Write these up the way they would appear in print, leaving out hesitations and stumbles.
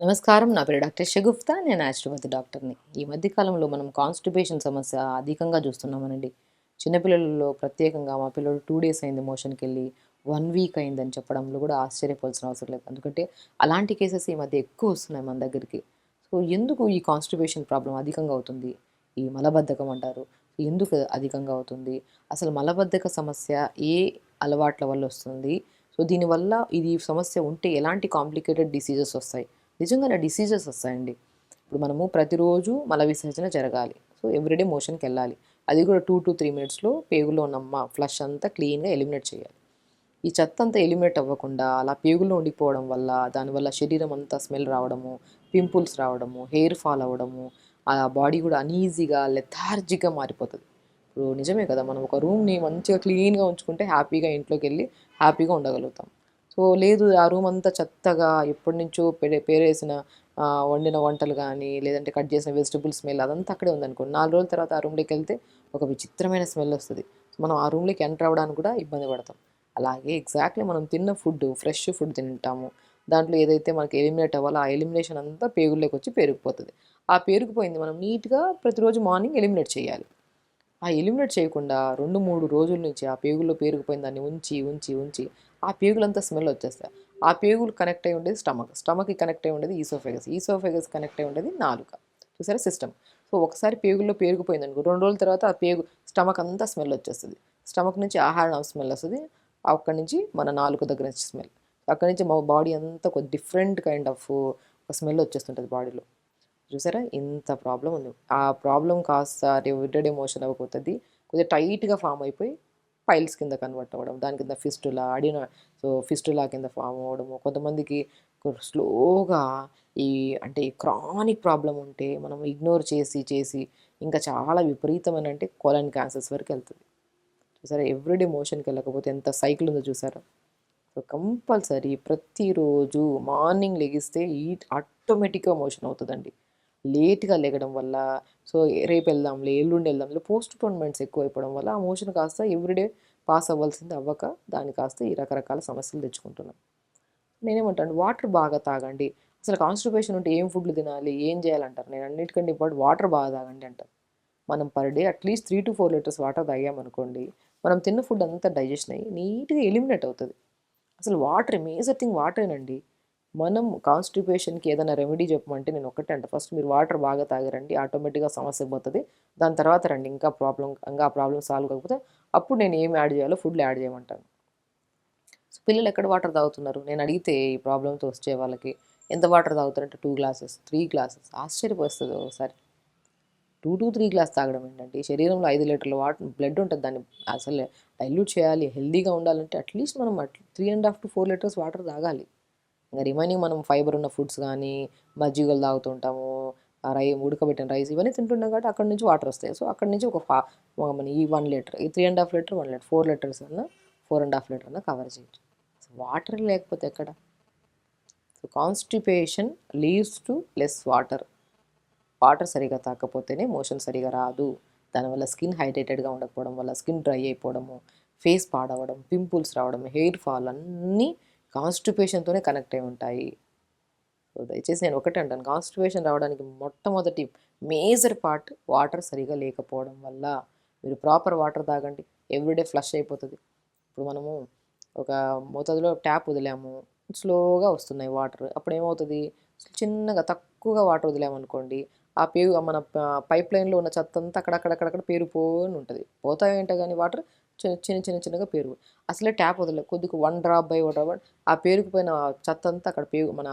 నమస్కారం. నా పేరు డాక్టర్ షగుఫ్తా. నేను న్యాచురోపతి డాక్టర్‌ని. ఈ మధ్య కాలంలో మనం కాన్‌స్టిపేషన్ సమస్య అధికంగా చూస్తున్నామనండి. చిన్న పిల్లలలో ప్రత్యేకంగా మా పిల్లోడు 2 డేస్ అయింది మోషన్‌కెళ్ళి, 1 వీక్ అయిందని చెప్పడంలో కూడా ఆశ్చర్యపోవాల్సిన అవసరం లేదు. ఎందుకంటే అలాంటి కేసెస్ ఈ మధ్య ఎక్కువ వస్తున్నాయి మన దగ్గరికి. సో, ఎందుకు ఈ కాన్‌స్టిపేషన్ ప్రాబ్లమ్ అధికంగా అవుతుంది? ఈ మలబద్ధకం అంటారు. ఎందుకు అధికంగా అవుతుంది? అసలు మలబద్ధక సమస్య ఏ అలవాట్ల వల్ల వస్తుంది? సో, దీనివల్ల ఇది సమస్య ఉంటే ఎలాంటి కాంప్లికేటెడ్ డిసీజెస్ వస్తాయి? నిజంగానే డిసీజెస్ వస్తాయండి. ఇప్పుడు మనము ప్రతిరోజు మల విసర్జన జరగాలి. సో, ఎవ్రీడే మోషన్‌కెళ్ళాలి. అది కూడా 2-3 మినిట్స్‌లో పేగులో ఉన్న ఫ్లష్ అంతా క్లీన్‌గా ఎలిమినేట్ చేయాలి. ఈ చెత్త అంతా ఎలిమినేట్ అవ్వకుండా అలా పేగుల్లో ఉండిపోవడం వల్ల, దానివల్ల శరీరం అంతా స్మెల్ రావడము, పింపుల్స్ రావడము, హెయిర్ ఫాల్ అవ్వడము, ఆ బాడీ కూడా అనీజీగా, లెథార్జిక్‌గా మారిపోతది. ఇప్పుడు నిజమే కదా! మనం ఒక రూమ్‌ని మంచిగా క్లీన్‌గా ఉంచుకుంటే హ్యాపీగా ఇంట్లోకెళ్ళి హ్యాపీగా ఉండగలుగుతాం. సో, లేదు ఆ రూమ్ అంతా చెత్తగా ఎప్పటినుంచో పేరేసిన వండిన వంటలు గానీ, లేదంటే కట్ చేసిన వెజిటబుల్ స్మెల్ అదంతా అక్కడే ఉందనుకోండి. 4 రోజుల తర్వాత ఆ రూమ్‌లోకెళ్తే ఒక విచిత్రమైన స్మెల్ ఒస్తది. మనం ఆ రూమ్‌లోకి ఎంటర్ అవ్వడానికి కూడా ఇబ్బంది పడతాం. అలాగే ఎగ్జాక్ట్‌లీ మనం తిన్న ఫుడ్ ఫ్రెష్ ఫుడ్ తింటాము. దాంట్లో ఏదైతే మనకి ఎలిమినేట్ అవ్వాలో ఆ ఎలిమినేషన్ అంతా పేగుల్లోకొచ్చి పేరుకుపోతది. ఆ పేరుకుపోయింది మనం నీట్‌గా ప్రతిరోజు మార్నింగ్ ఎలిమినేట్ చేయాలి. ఆ ఎలిమినేట్ చేయకుండా 2, 3 రోజుల నుంచి ఆ పేగుల్లో పేరుకుపోయిన దాన్ని ఉంచి ఆ పేగులంతా స్మెల్ వచ్చేస్తాయి. ఆ పేగులు కనెక్ట్ అయ్యి ఉండేది స్టమక్. స్టమక్‌కి కనెక్ట్ అయ్యి ఉండేది ఈసోఫేగస్. ఈసోఫేగస్ కనెక్ట్ అయ్యి ఉండేది నాలుక. చూసారా సిస్టమ్. సో, ఒకసారి పేగుల్లో పేరుకుపోయిందనుకో 2 రోజుల తర్వాత ఆ స్టమక్ అంతా స్మెల్ వచ్చేస్తది. స్టమక్ నుంచి ఆహారం స్మెల్ వస్తది. అక్కడి నుంచి మన నాలుక దగ్గర నుంచి స్మెల్. అక్కడి నుంచి మా బాడీ అంతా ఒక డిఫరెంట్ కైండ్ ఆఫ్ స్మెల్ వచ్చేస్తుంటది బాడీలో. చూసారా? ఇంత ప్రాబ్లమ్ ఉంది. ఆ ప్రాబ్లమ్ కాస్త రివర్టెడ్ ఎమోషన్ అవ్వకపోతది. కొద్దిగా టైట్‌గా ఫార్మ్ అయిపోయి పైల్స్ కింద కన్వర్ట్ అవ్వడం. దాని కింద ఫిస్టులా, సో, ఫిస్టులా కింద ఫార్మ్ అవ్వడము. కొంతమందికి స్లోగా ఈ అంటే ఈ క్రానిక్ ప్రాబ్లమ్ ఉంటే మనం ఇగ్నోర్ చేసి ఇంకా చాలా విపరీతమైన అంటే కోలన్ క్యాన్సర్స్ వరకెళ్తది. చూసారా? ఎవ్రీడే మోషన్‌కెళ్ళకపోతే ఎంత సైకిల్ ఉందో చూసారా? సో, కంపల్సరీ ప్రతిరోజు మార్నింగ్ లెగిస్తే ఆటోమేటిక్‌గా మోషన్ అవుతదండి. లేట్‌గా లెగడం వల్ల సో, రేపెళ్దాంలే, ఎల్లుండెళ్దాంలే పోస్ట్‌పోన్‌మెంట్స్ ఎక్కువైపోవడం వల్ల ఆ మోషన్ కాస్త ఎవ్రీడే పాస్ అవ్వాల్సింది అవ్వక దాన్ని కాస్త ఈ రకరకాల సమస్యలు తెచ్చుకుంటున్నాం. నేనేమంటాను వాటర్ బాగా తాగండి. అసలు కాన్‌స్టిపేషన్ ఉంటే ఏం ఫుడ్‌లు తినాలి? ఏం చేయాలంటారు? నేను అన్నిటికంటే ఇంపార్టెంట్ వాటర్ బాగా తాగండి అంటాను. మనం పర్ డే అట్‌లీస్ట్ 3-4 లీటర్స్ వాటర్ తాగామనుకోండి, మనం తిన్న ఫుడ్ అంతా డైజెషన్ అయ్యి నీట్‌గా ఎలిమినేట్ అవుతది. అసలు వాటర్ మేజర్ థింగ్ వాటరేనండి. మనం కాన్‌స్టిపేషన్‌కి ఏదైనా రెమెడీ చెప్పమంటే నేను ఒక్కటే అంటా. ఫస్ట్ మీరు వాటర్ బాగా తాగారండి ఆటోమేటిక్‌గా సమస్య పోతది. దాని తర్వాత రండి ఇంకా ఆ ప్రాబ్లమ్ సాల్వ్ కాకపోతే అప్పుడు నేను ఏమి యాడ్ చేయాలో ఫుడ్‌లో యాడ్ చేయమంటాను. సో, పిల్లలు ఎక్కడ వాటర్ తాగుతున్నారు? నేను అడిగితే ఈ ప్రాబ్లమ్‌తో వచ్చే వాళ్ళకి ఎంత వాటర్ తాగుతారంటే 2 గ్లాసెస్, 3 గ్లాసెస్ ఆశ్చర్యపోస్తది ఒకసారి. 2-3 గ్లాస్ తాగడం ఏంటండి? శరీరంలో 5 లీటర్ల బ్లడ్ ఉంటది. దాన్ని అసలు డైల్యూట్ చేయాలి, హెల్తీగా ఉండాలంటే అట్‌లీస్ట్ మనం 3.5-4 లీటర్స్ వాటర్ తాగాలి. ఇంక రిమైనింగ్ మనం ఫైబర్ ఉన్న ఫుడ్స్ గానీ, మజ్జిగలు తాగుతూ ఉంటాము. ఉడకబెట్టిన రైస్ ఇవన్నీ తింటున్నాం కాబట్టి అక్కడి నుంచి వాటర్ వస్తాయి. సో, అక్కడి నుంచి మన ఈ 1 లీటర్, ఈ 3.5 లీటర్, 1 లీటర్, 4 లీటర్స్ అన్నా, 4 ½ లీటర్ అన్నా కవర్ చేయొచ్చు. సో, వాటర్ లేకపోతే ఎక్కడ? So, constipation leads to less water. Water సరిగ్గా తాగకపోతేనే మోషన్ సరిగ్గా రాదు. దానివల్ల స్కిన్ హైడ్రేటెడ్‌గా ఉండకపోవడం వల్ల స్కిన్ డ్రై అయిపోవడము, ఫేస్ పాడవడం, పింపుల్స్ రావడం, హెయిర్ ఫాల్ అన్నీ కాన్‌స్టిపేషన్‌తోనే కనెక్ట్ అయి ఉంటాయి. సో, దయచేసి నేను ఒకటే అంటాను. కాన్‌స్టిపేషన్ రావడానికి మొట్టమొదటి మేజర్ పార్ట్ వాటర్ సరిగ్గా లేకపోవడం వల్ల. మీరు ప్రాపర్ వాటర్ తాగండి. ఎవ్రీడే ఫ్లష్ అయిపోతది. ఇప్పుడు మనము ఒక మోతాదులో ట్యాప్ వదిలాము. స్లోగా వస్తున్నాయి వాటర్. అప్పుడేమవుతది? చిన్నగా తక్కువగా వాటర్ వదిలామనుకోండి, ఆ మన పైప్ లైన్‌లో ఉన్న చెత్తంతా అక్కడక్కడ పేరుకొని ఉంటది. పోతాయంట గానీ వాటర్ చిన్నగా పేరుగు. అసలే ట్యాప్ వదలలేదు. కొద్దిగా 1 డ్రాప్ బై 1 డ్రాప్ ఆ పేరుకుపోయిన చెత్తంతా అక్కడ మన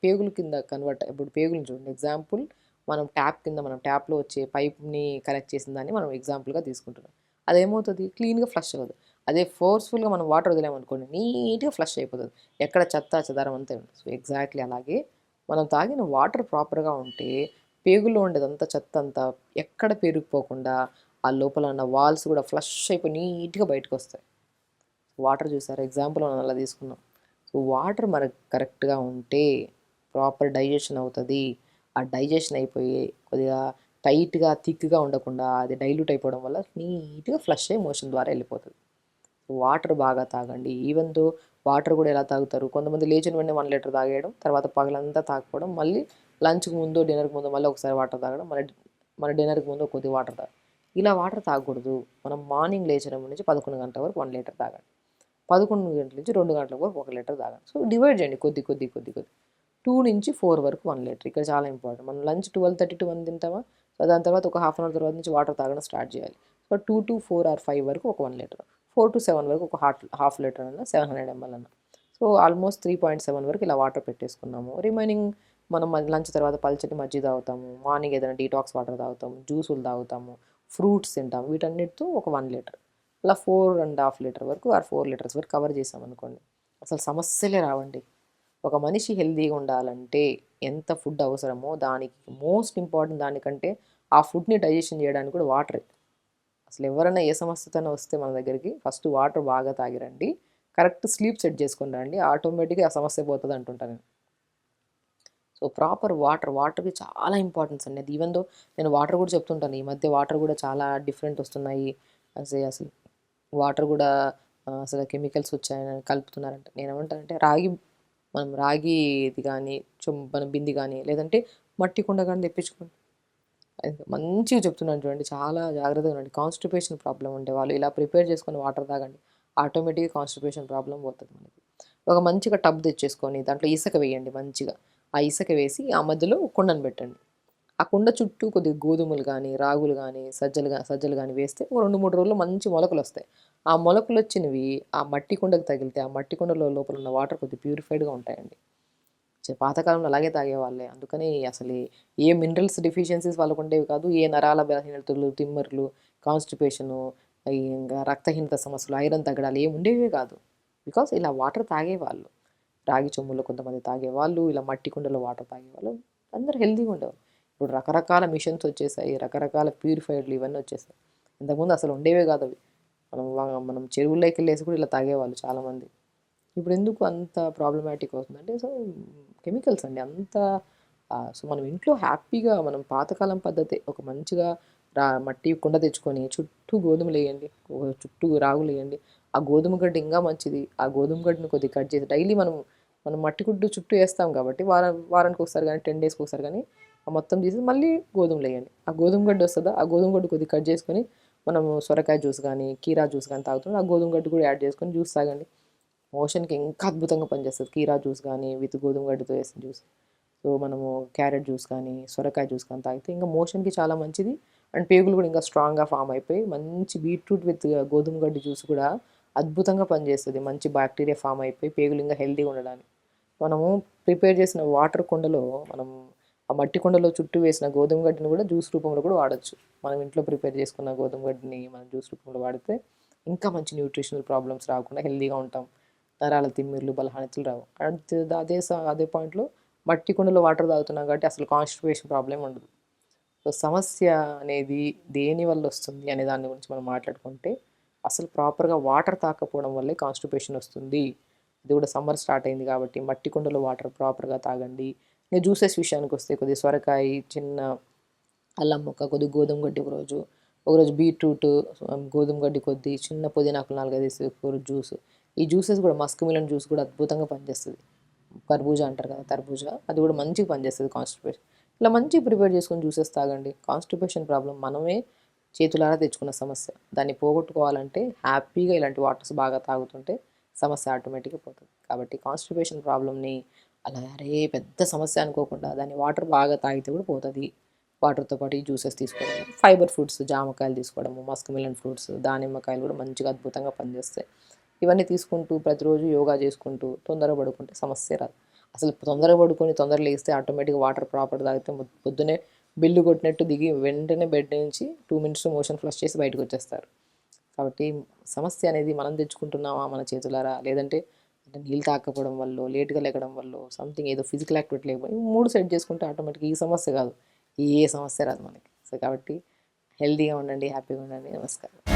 పేగుల కింద కన్వర్ట్ ఇప్పుడు పేగులను చూడండి ఎగ్జాంపుల్ మనం ట్యాప్‌లో వచ్చే పైప్‌ని కనెక్ట్ చేసిన దాన్ని మనం ఎగ్జాంపుల్‌గా తీసుకుంటున్నాం. అదేమవుతది? క్లీన్‌గా ఫ్లష్ అవ్వదు. అదే ఫోర్స్‌ఫుల్‌గా మనం వాటర్ వదిలామనుకోండి నీట్‌గా ఫ్లష్ అయిపోతది. ఎక్కడ చెత్త చెదారం అంతా ఉండదు. సో, ఎగ్జాక్ట్‌లీ అలాగే మనం తాగిన వాటర్ ప్రాపర్‌గా ఉంటే పేగుల్లో ఉండేదంతా చెత్తంతా ఎక్కడ పేరుకుపోకుండా ఆ లోపల ఉన్న వాల్స్ కూడా ఫ్లష్ అయిపోయి నీట్‌గా బయటకొస్తాయి. వాటర్ చూసారా ఎగ్జాంపుల్ మనం అలా తీసుకున్నాం. సో, వాటర్ మనకు కరెక్ట్‌గా ఉంటే ప్రాపర్ డైజెషన్ అవుతది. ఆ డైజెషన్ అయిపోయి కొద్దిగా టైట్‌గా, థిక్‌గా ఉండకుండా అది డైల్యూట్ అయిపోవడం వల్ల నీట్‌గా ఫ్లష్ అయ్యి మోషన్ ద్వారా వెళ్ళిపోతది. వాటర్ బాగా తాగండి. ఈవెన్ దో వాటర్ కూడా ఎలా తాగుతారు, కొంతమంది లేచిన వెంటనే 1 లీటర్ తాగేయడం, తర్వాత పగలంతా తాగకపోవడం, మళ్ళీ లంచ్కి ముందు డిన్నర్కి ముందు మళ్ళీ ఒకసారి వాటర్ తాగడం, మన డిన్నర్కి ముందు కొద్దిగా వాటర్ తాగడం. ఇలా వాటర్ తాగకూడదు. మనం మార్నింగ్ లేచినప్పటి నుంచి 11 గంటల వరకు 1 లీటర్ తాగండి. 11 గంటల నుంచి 2 గంటల వరకు 1 లీటర్ తాగండి. సో డివైడ్ చేయండి కొద్ది 2 నుంచి 4 వరకు 1 లీటర్. ఇక్కడ చాలా ఇంపార్టెంట్. మనం లంచ్ 12:30 to 1 తింటామా, సో దాని తర్వాత ఒక హాఫ్ అన్ అవర్ తర్వాత నుంచి వాటర్ తాగడం స్టార్ట్ చేయాలి. సో 2 to 4 or 5 వరకు ఒక 1 లీటర్, 4 to 7 వరకు ఒక హాఫ్ లీటర్ అన్న 700 ml అన్న. సో ఆల్మోస్ట్ 3.7 వరకు ఇలా వాటర్ పెట్టేసుకున్నాము. రిమైనింగ్ మనం లంచ్ తర్వాత పల్చటి మజ్జిగ తాగుతాము, మార్నింగ్ ఏదైనా డీటాక్స్ వాటర్ తాగుతాము, జ్యూసులు తాగుతాము, ఫ్రూట్స్ తింటాము, వీటన్నిటితో ఒక 1 లీటర్, అలా 4.5 లీటర్ వరకు ఆర్ 4 లీటర్స్ వరకు కవర్ చేసామనుకోండి, అసలు సమస్యలే రావండి. ఒక మనిషి హెల్తీగా ఉండాలంటే ఎంత ఫుడ్ అవసరమో దానికి మోస్ట్ ఇంపార్టెంట్ దానికంటే ఆ ఫుడ్ని డైజెషన్ చేయడానికి కూడా వాటరే. అసలు ఎవరైనా ఏ సమస్యతోనే వస్తే మన దగ్గరికి ఫస్ట్ వాటర్ బాగా తాగిరండి, కరెక్ట్ స్లీప్ సెట్ చేసుకొని రండి, ఆటోమేటిక్గా ఆ సమస్య పోతుంది అంటుంటాను నేను. సో ప్రాపర్ వాటర్కి చాలా ఇంపార్టెన్స్ అండి. అది ఈవెన్ దో నేను వాటర్ కూడా చెప్తుంటాను, ఈ మధ్య వాటర్ కూడా చాలా డిఫరెంట్ వస్తున్నాయి, అసలు వాటర్ కూడా అసలు కెమికల్స్ వచ్చాయని కలుపుతున్నారంట. నేను ఏమంటానంటే మనం రాగిది కానీ మన బింది కానీ లేదంటే మట్టి కుండ కానీ తెప్పించుకోండి. మంచిగా చెప్తున్నాను చూడండి, చాలా జాగ్రత్తగా ఉండండి. కాన్స్టిపేషన్ ప్రాబ్లం ఉండే వాళ్ళు ఇలా ప్రిపేర్ చేసుకొని వాటర్ తాగండి, ఆటోమేటిక్గా కాన్స్టిపేషన్ ప్రాబ్లం పోతుంది మనకి. ఒక మంచిగా టబ్ తెచ్చేసుకొని దాంట్లో ఇసుక వేయండి మంచిగా, ఆ ఇసుక వేసి ఆ మధ్యలో కుండను పెట్టండి. ఆ కుండ చుట్టూ కొద్దిగా గోధుమలు కానీ రాగులు కానీ సజ్జలు కానీ వేస్తే 2-3 రోజులు మంచి మొలకలు వస్తాయి. ఆ మొలకలు వచ్చినవి ఆ మట్టి కుండకు తగిలితే ఆ మట్టి కుండలో లోపల ఉన్న వాటర్ కొద్దిగా ప్యూరిఫైడ్గా ఉంటాయండి. పాతకాలంలో అలాగే తాగేవాళ్ళే. అందుకని అసలు ఏ మినరల్స్ డెఫిషియన్సీస్ వాళ్ళకు ఉండేవి కాదు, ఏ నరాల బలహీనతలు, తిమ్మర్లు, కాన్స్టిపేషను, ఇంకా రక్తహీనత సమస్యలు, ఐరన్ తగ్గడాలు ఏమి ఉండేవే కాదు. బికాస్ ఇలా వాటర్ తాగేవాళ్ళు. రాగి చెంబులో కొంతమంది తాగేవాళ్ళు, ఇలా మట్టి కుండలో వాటర్ తాగేవాళ్ళు, అందరూ హెల్తీగా ఉండేవాళ్ళు. ఇప్పుడు రకరకాల మిషన్స్ వచ్చేసాయి, రకరకాల ప్యూరిఫైడ్లు ఇవన్నీ వచ్చేసాయి. ఇంతకుముందు అసలు ఉండేవే కాదు అవి. మనం చెరువుల్లోకి వెళ్ళేసి కూడా ఇలా తాగేవాళ్ళు చాలామంది. ఇప్పుడు ఎందుకు అంత ప్రాబ్లమాటిక్ అవుతుందంటే సో కెమికల్స్ అండి అంత. సో మనం ఇంట్లో హ్యాపీగా మనం పాతకాలం పద్ధతి ఒక మంచిగా మట్టి కుండ తెచ్చుకొని చుట్టూ గోధుమలు వేయండి, చుట్టూ రాగులు వేయండి. ఆ గోధుమ గడ్డి ఇంకా మంచిది. ఆ గోధుమ గడ్డిని కొద్దిగా కట్ చేసి డైలీ మనం మట్టి గుడ్డు చుట్టూ వేస్తాం కాబట్టి వారానికి ఒకసారి కానీ 10 daysకి ఒకసారి కానీ ఆ మొత్తం తీసి మళ్ళీ గోధుమలు వేయండి. ఆ గోధుమ గడ్డి వస్తుందా, ఆ గోధుమ గడ్డి కొద్దిగా కట్ చేసుకొని మనము సొరకాయ జ్యూస్ కానీ కీరా జ్యూస్ కానీ తాగుతుంది, ఆ గోధుమ గడ్డి కూడా యాడ్ చేసుకొని జ్యూస్ తాగండి. మోషన్కి ఇంకా అద్భుతంగా పనిచేస్తుంది కీరా జ్యూస్ కానీ విత్ గోధుమ గడ్డితో వేసిన జ్యూస్. సో మనము క్యారెట్ జ్యూస్ కానీ సొరకాయ జ్యూస్ కానీ తాగితే ఇంకా మోషన్కి చాలా మంచిది. అండ్ పేగులు కూడా ఇంకా స్ట్రాంగ్గా ఫామ్ అయిపోయి మంచి బీట్రూట్ విత్ గోధుమ గడ్డి జ్యూస్ కూడా అద్భుతంగా పనిచేస్తుంది. మంచి బ్యాక్టీరియా ఫామ్ అయిపోయి పేగులు ఇంకా హెల్తీగా ఉండడానికి. మనము ప్రిపేర్ చేసిన వాటర్ కుండలో మనం ఆ మట్టి కుండలో చుట్టూ వేసిన గోధుమ గడ్డిని కూడా జ్యూస్ రూపంలో కూడా వాడచ్చు. మనం ఇంట్లో ప్రిపేర్ చేసుకున్న గోధుమ గడ్డిని మనం జ్యూస్ రూపంలో వాడితే ఇంకా మంచి న్యూట్రిషనల్ ప్రాబ్లమ్స్ రాకుండా హెల్తీగా ఉంటాం. నరాల తిమ్మిర్లు బలహీనతలు రావు. అదే పాయింట్లో మట్టి కుండలో వాటర్ తాగుతున్నాం కాబట్టి అసలు కాన్స్టిపేషన్ ప్రాబ్లం ఉండదు. సో సమస్య అనేది దేని వల్ల వస్తుంది అనే దాని గురించి మనం మాట్లాడుకుంటే అసలు ప్రాపర్గా వాటర్ తాకపోవడం వల్లే కాన్స్టిపేషన్ వస్తుంది. ఇది కూడా సమ్మర్ స్టార్ట్ అయింది కాబట్టి మట్టి కుండలో వాటర్ ప్రాపర్గా తాగండి. ఇంకా జ్యూసెస్ విషయానికి వస్తే కొద్దిగా సొరకాయ, చిన్న అల్లం ముక్క, కొద్దిగా గోధుమ గడ్డి ఒకరోజు బీట్రూట్, గోధుమ గడ్డి కొద్ది, చిన్న పుదీనాకులు 4-5 వేసి జ్యూస్. ఈ జ్యూసెస్ కూడా మస్క్ మిలన్ జ్యూస్ కూడా అద్భుతంగా పనిచేస్తుంది. కర్బూజా అంటారు కదా, తర్బూజా, అది కూడా మంచిగా పనిచేస్తుంది కాన్స్టిపేషన్. ఇలా మంచిగా ప్రిపేర్ చేసుకొని జ్యూసెస్ తాగండి. కాన్స్టిపేషన్ ప్రాబ్లం మనమే చేతులారా తెచ్చుకున్న సమస్య. దాన్ని పోగొట్టుకోవాలంటే హ్యాపీగా ఇలాంటి వాటర్స్ బాగా తాగుతుంటే సమస్య ఆటోమేటిక్గా పోతుంది. కాబట్టి కాన్స్టిపేషన్ ప్రాబ్లమ్ని అలా అరే పెద్ద సమస్య అనుకోకుండా దాన్ని వాటర్ బాగా తాగితే కూడా పోతుంది. వాటర్తో పాటు ఈ జ్యూసెస్ తీసుకోవడం, ఫైబర్ ఫ్రూట్స్, జామకాయలు తీసుకోవడము, మస్క్ మిలన్ ఫ్రూట్స్, దానిమ్మకాయలు కూడా మంచిగా అద్భుతంగా పనిచేస్తాయి. ఇవన్నీ తీసుకుంటూ ప్రతిరోజు యోగా చేసుకుంటూ తొందరగా పడుకుంటే సమస్య రాదు. అసలు తొందరగా పడుకొని తొందరగా లేస్తే ఆటోమేటిక్గా వాటర్ ప్రాపర్ తాగితే పొద్దునే బిల్లు కొట్టినట్టు దిగి వెంటనే బెడ్ నుంచి 2 minutes మోషన్ ఫ్లష్ చేసి బయటకు వచ్చేస్తారు. కాబట్టి సమస్య అనేది మనం తెచ్చుకుంటున్నామా మన చేతులారా, లేదంటే అంటే నీళ్ళు తాకపోవడం వల్ల, లేట్గా లేకడం వల్ల, సంథింగ్ ఏదో ఫిజికల్ యాక్టివిటీ లేకపోయి 3 సెట్ చేసుకుంటే ఆటోమేటిక్గా ఈ సమస్య కాదు ఏ సమస్య రాదు మనకి. సో కాబట్టి హెల్తీగా ఉండండి, హ్యాపీగా ఉండండి. నమస్కారం.